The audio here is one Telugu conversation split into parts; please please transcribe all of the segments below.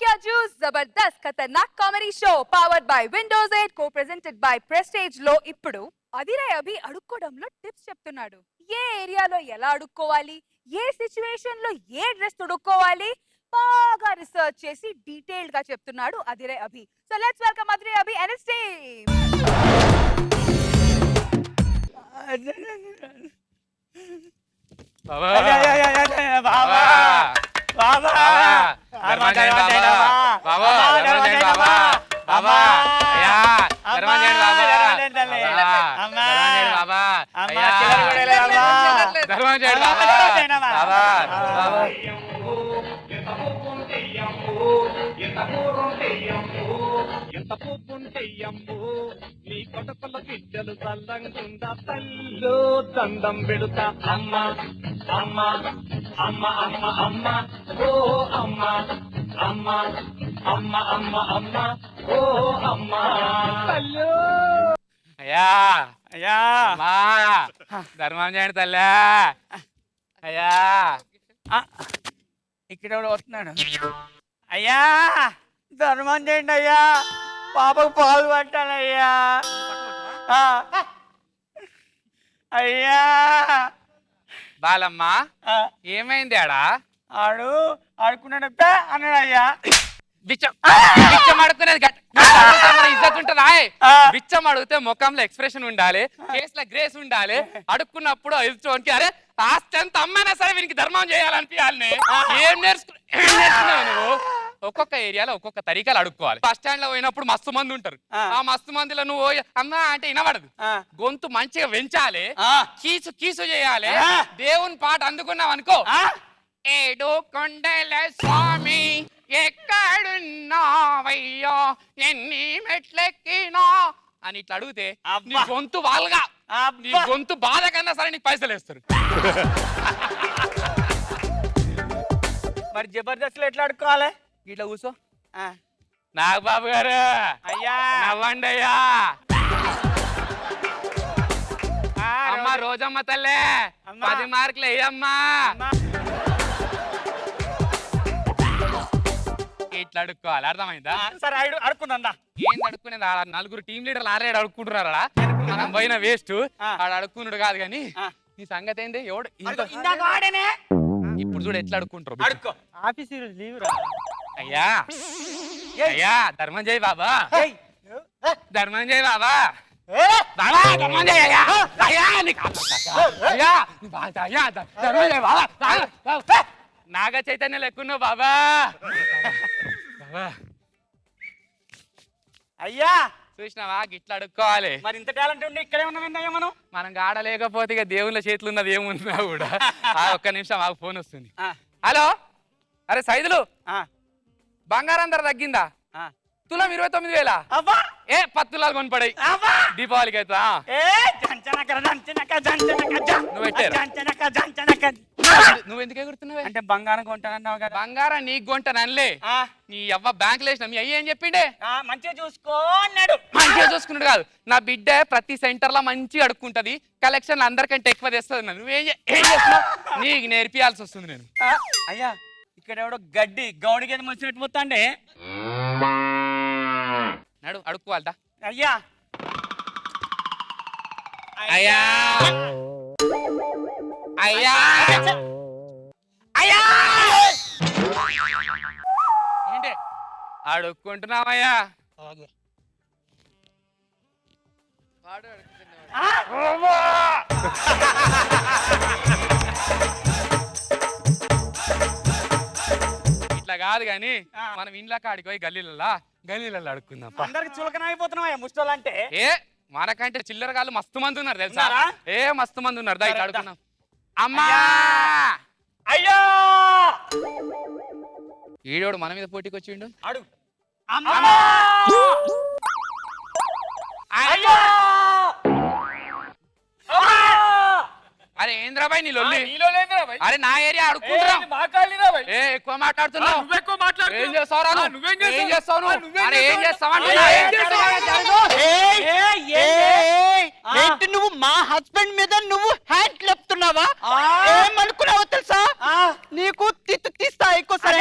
क्या जूस जबरदस्त खतरनाक comedy show powered by Windows 8 co presented by prestige లో ఇప్పుడు అదిరై అభి అడుక్కోవడంలో టిప్స్ చెప్తున్నాడు. ఏ ఏరియాలో ఎలా అడుక్కోవాలి, ఏ సిచువేషన్ లో ఏ డ్రెస్ తొడుక్కోవాలి బాగా రీసెర్చ్ చేసి డీటెయిల్డ్ గా చెప్తున్నాడు Adhire Abhi. So let's welcome Adhire Abhi and his team. బాబా బాబా బాబా ధర్మంజయ్ బాబా బాబా ధర్మంజయ్ బాబా బాబా అయ్యా ధర్మంజయ్ బాబా ధర్మంజయ్ బాబా అయ్యా ధర్మంజయ్ బాబా బాబా బాబా ఎంత పూపుంటెయ్యమ్ము నీ కొడుకుల బిడ్డలు చల్లంగుండా తల్లు దండం పెడుతా అమ్మ అమ్మ అమ్మ అమ్మ అమ్మ ఓ అమ్మ అమ్మ అమ్మ అమ్మ అమ్మ ఓ అమ్మ తల్లు అయ్యా అయ్యా మా ధర్మంజయ్ తల్లా అయ్యా ఇక్కడ ఎవడు వస్తున్నాడు? అయ్యా ధర్మం చేయండి అయ్యా, పాపకు పాలు పట్టాలయ్యా. అయ్యా బాలమ్మ ఏమైంది ఆడా? ఆడుకున్నాడు అన్నాడు అయ్యా. బిచ్చం బిచ్చం అడుకునేది ఇజ్జత్ ఉంటుందా? బిచ్చం అడిగితే ముఖంలో ఎక్స్ప్రెషన్ ఉండాలి, ఫేస్ లో గ్రేస్ ఉండాలి. అడుక్కున్నప్పుడు ఎదుర్చోనికి అరే ఆస్తి ఎంత అమ్మైనా సరే వీనికి ధర్మం చేయాలనిపించాలని ఏం నేర్చుకున్నావు నువ్వు? ఒక్కొక్క ఏరియాలో ఒక్కొక్క తరీకాలు అడుక్కోవాలి. బస్ స్టాండ్ లో పోయినప్పుడు మస్తు మంది ఉంటారు. ఆ మస్తు మందిలో నువ్వు అమ్మా అంటే వినబడదు. గొంతు మంచిగా వెంచాలి, కీసు కీసు చేయాలి. దేవుని పాట అందుకున్నావు అనుకో, ఏడు కొండల స్వామి ఎక్కడున్నావయ్యా ఎన్ని మెట్లెక్కినా అని ఇట్లా అడిగితే నీ గొంతు వాళ్ళగా నీ గొంతు బాధ కన్నా సరే నీకు పైసలు వేస్తారు. మరి జబర్దస్త్ లో ఎట్లా అడుక్కోవాలి? ఇట్లా కూర్చో. నాగబాబు గారు అయ్యా నవ్వండి అయ్యా. అమ్మ రోజమ్మ తల్లే 10 మార్కులు వేయమ్మా. ఇట్లా అడుక్కోవాలి, అర్థమైందా? సరే అడుక్కుందా. ఏంది అడుక్కునేది? ఆడ 4 టీం లీడర్లు ఆల్రెడీ అడుక్కుంటున్నారు. ఆడ మనం పోయిన వేస్ట్. ఆడ అడుక్కున్నాడు కాదు కానీ నీ సంగతి ఏంది? ఎవడు ఇప్పుడు చూడు ఎట్లా అడుక్కుంటారు. ఆఫీస్ లీవ్ రా అయ్యా అయ్యా ధర్మంజయ్ బాబా ధర్మంజయ్ బాబా బాబా ధర్మంజయ్ అయ్యా అయ్యా అయ్యా అయ్యా ధర్మంజయ్ బాబా నాగ చైతన్య లెక్కున్నావు బాబా బాబా. అయ్యా చూసినావా గిట్లా అడుక్కోవాలి. మరి ఇంత టాలెంట్ ఉండి ఇక్కడే ఉన్నామేందయ్యా మనం? మనం ఆడలేకపోతే ఇక దేవుళ్ళ చేతులు ఉన్నది ఏమున్నా కూడా. ఒక్క నిమిషం మాకు ఫోన్ వస్తుంది. హలో అరే సైదులు బంగారం ధర తగ్గిందా? తులం 29,000. ఏ 10 తులాలు కొనిపడాయి దీపావళికి అయితే. నువ్వు ఎందుకు ఎగురుతున్నావు? అంటే బంగారం కొంటానన్నావు కదా. బంగారం నీకు కొంటాను అనలే, నీ అవ్వ బ్యాంకులో వేసిన మీ అయ్య ఏం చెప్పిండే? మంచిగా చూసుకో అన్నాడు. మంచిగా చూసుకున్నాడు కాదు, నా బిడ్డ ప్రతి సెంటర్ లో మంచిగా అడుక్కుంటది, కలెక్షన్ అందరికంటే ఎక్కువ తెస్తుంది. నువ్వేం చేస్తున్నావు? నీకు నేర్పియాల్సి వస్తుంది నేను. అయ్యా ఇక్కడ ఎవడో గడ్డి గౌడికి ఏది వచ్చినట్టు పోతాండే. నడు అడుక్కోవాలదా? అయ్యా అయ్యా అయ్యా అయ్యా ఏంటి అడుక్కుంటున్నావయ్యా? ఇట్లా కాదు గాని మనం ఇంట్లో కాడికి పోయి గల్లీలలో అడుక్కుందాం. అందరికి చులకన అయిపోతున్నావా ముష్టోళ్ళంటే? ఏ మనకంటే చిల్లర కాళ్ళు మస్తు మంది ఉన్నారు తెలుసా? ఏ మస్తు మంది ఉన్నారు. దా ఇట్లా అడుగుతున్నాం. అమ్మా అయ్యో ఈడోడు మన మీద పోటీకి వచ్చిండు. అడుగు. అరే ఏంద్రాబాయ్ నీ లొల్లి? అరే నా ఏరియా అడుక్కుంటున్నా. ఏ ఎక్కువ మాట్లాడుతున్నావు. ఏం చేస్తావు? ఏం చేస్తావు? ఏం చేస్తావు? నువ్వు మా హస్బెండ్ మీద నువ్వు హ్యాండ్ లేపుతున్నావా? ఏమనుకున్నావో తెలుసా? నీకు తీస్తా ఎక్కువ సరే.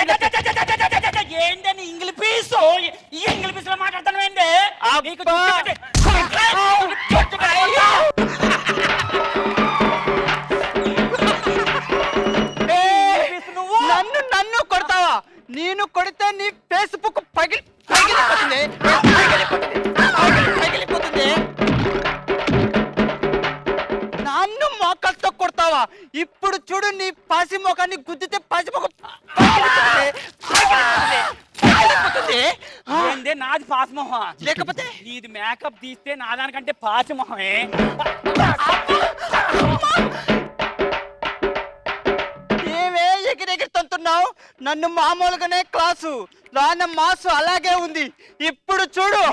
ఏంటని ఇంగ్లీష్ ఇంగ్లీష్ లో మాట్లాడతాను ఏంటి నీకు నన్ను నన్ను కొడతావా? నేను కొడితే నీ ఫేస్బుక్ పగిలిపోతుంది. నన్ను మోకాలతో కొడతావా? ఇప్పుడు చూడు, నీ పాసి మొఖాన్ని గుద్దితే పాసి మొఖం ఏందే నాది పాస్ మొహం లేకపోతే నీది మేకప్ తీస్తే నా దానికంటే పాసి మొహమే ఏమే ఎగిరెగిరి తంతున్నావు? నన్ను మామూలుగానే క్లాసు రాన మాసు అలాగే ఉంది. ఇప్పుడు చూడు.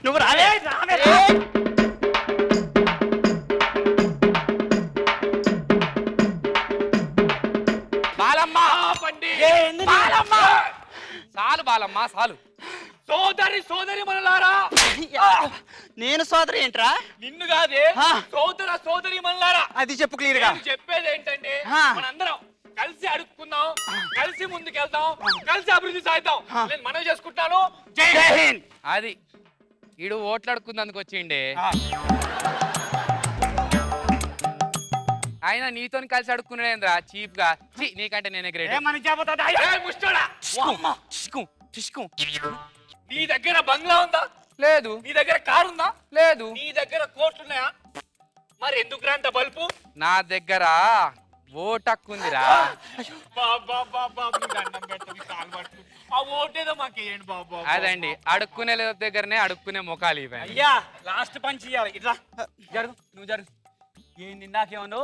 నువ్వు రాలే బాలమ్మ బాలమ్మ చాలు బాలమ్మ చాలు. సోదరి మనలారా, నేను సోదరి ఏంట్రా? నిన్ను కాదే సోదరి మనలారా. అది చెప్పు క్లియర్ గా. నేను చెప్పేది ఏంటంటే ఆ. మనందరం కలిసి అడుక్కుందాం, కలిసి ముందుకెళ్దాం, కలిసి అభివృద్ధి సాధిద్దాం. నేను మనవి చేసుకుంటాను. జై హింద్. అది ఈడు ఓట్లాడుకుందానికి వచ్చిండే. ఆయన నీతో కలిసి అడుక్కున్నాడేంద్రా చీప్ గా. నీకంటే నేనే గ్రేట్. ముష్టోడా, టిష్కు నీ దగ్గర బంగ్లా ఉందా? లేదు. నీ దగ్గర కారు ఉందా? లేదు. నీ దగ్గర కోట్లు ఉన్నాయా? మరి ఎందుకు రాంత బల్పు? నా దగ్గర ఓటక్కుందిరా. ఆ ఓటేదో మాకేయండి బాబు. అదండి అడుక్కునే దగ్గరనే అడుక్కునే ముఖాలు ఇవి. అయ్యా లాస్ట్ పంచ్ ఇయ్యాలి. ఇట్లా జరుగు, నువ్వు జరుగు. ఏం నిన్నాకేమను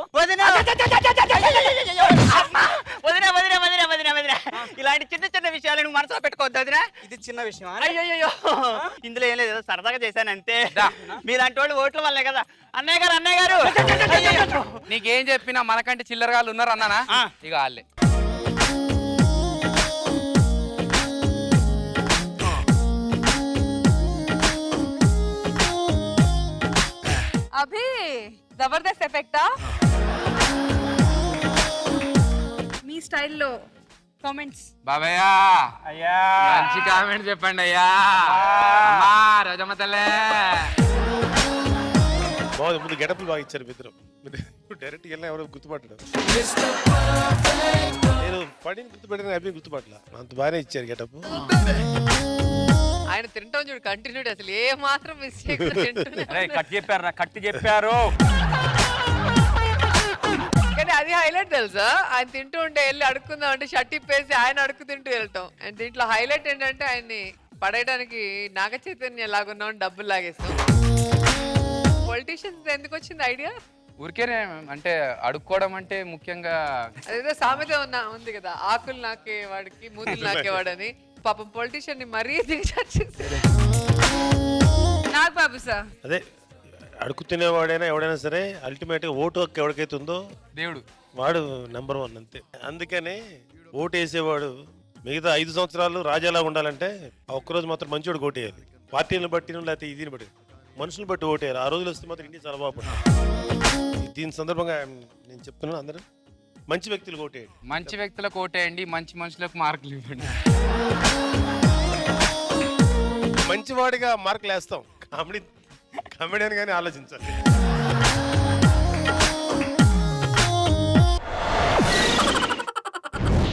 ఇలాంటి చిన్న చిన్న విషయాలు నువ్వు మనసులో పెట్టుకోవద్దు వదినా. ఇది చిన్న విషయం. అయ్యో ఇందులో ఏం లేదు, సరదాగా చేశాను అంతే. మీలాంటి వాళ్ళు ఓట్ల వల్లే కదా. అన్నయ్య గారు నీకేం చెప్పినా మనకంటే చిల్లరగాళ్ళు ఉన్నారు అన్నానా? ఇక వాళ్ళే. అభి జబర్దస్త్ ఎఫెక్టా? మీ స్టైల్లో కామెంట్స్. బాబయ్య అయ్యా మంచి కామెంట్ చెప్పండి అయ్యా. అమ్మా రోజమ్మ తల్లే. బాగుంది. ముందు గెటప్లు బాగా ఇచ్చారు మిత్రం. డైరెక్ట్ వెళ్ళినా ఎవరో గుర్తుపట్టలేదు. నేను పడిని గుర్తుపెట్టిన అభిని గుర్తుపట్టలే. అంత బాగానే ఇచ్చారు గెటప్. ఆయన తింటాం చూడు కంటిన్యూటీ, అసలు ఏ మాత్రం మిస్టేక్. కట్ చెప్పారు, కట్టి చెప్పారు. కానీ అది హైలైట్ తెలుసా, ఆయన తింటూ ఉంటే వెళ్ళి అడుక్కుందాం అంటే షర్ట్ ఇప్పేసి ఆయన అడుక్కు తింటూ వెళ్తాం. అండ్ దీంట్లో హైలైట్ ఏంటంటే ఆయన్ని పడేయడానికి నాగ చైతన్య లాగున్నాం, డబ్బులు లాగేస్తాం. పొలిటీషియన్స్ ఎందుకు వచ్చింది ఐడియా? ఊరికేనే అంటే అడుక్కోవడం అంటే ముఖ్యంగా అదేదో సామెత ఉంది కదా, ఆకులు నాకేవాడికి మూతులు నాకేవాడని. పాపం పొలిటీషియన్ ని మరీ దిగజార్చేసారు. నాగ్ బాబు సార్, అదే అడుగు తినేవాడైనా ఎవడైనా సరే అల్టిమేట్ గా ఓటు హక్కు ఎవరికైతే ఉందో దేవుడు వాడు నెంబర్ 1 అంతే. అందుకనే ఓటు వేసేవాడు మిగతా 5 సంవత్సరాలు రాజాలా ఉండాలంటే ఆ ఒక్కరోజు మాత్రం మంచివాడు ఓటేయాలి. పార్టీలను బట్టి లేకపోతే ఇదిని బట్టి మనుషులు బట్టి ఓటేయాలి. ఆ రోజులు వస్తే మాత్రం ఇండియా చాలా బాగుపడుతుంది. దీని సందర్భంగా నేను చెప్తున్నాను, అందరూ మంచి వ్యక్తులు ఓటేయండి. మంచి వ్యక్తులకు ఓటేయండి, మంచి మనుషులకు మార్కులు ఇవ్వండి. మంచివాడిగా మార్కులు వేస్తాం. కామెడీ అని కానీ ఆలోచించాలి.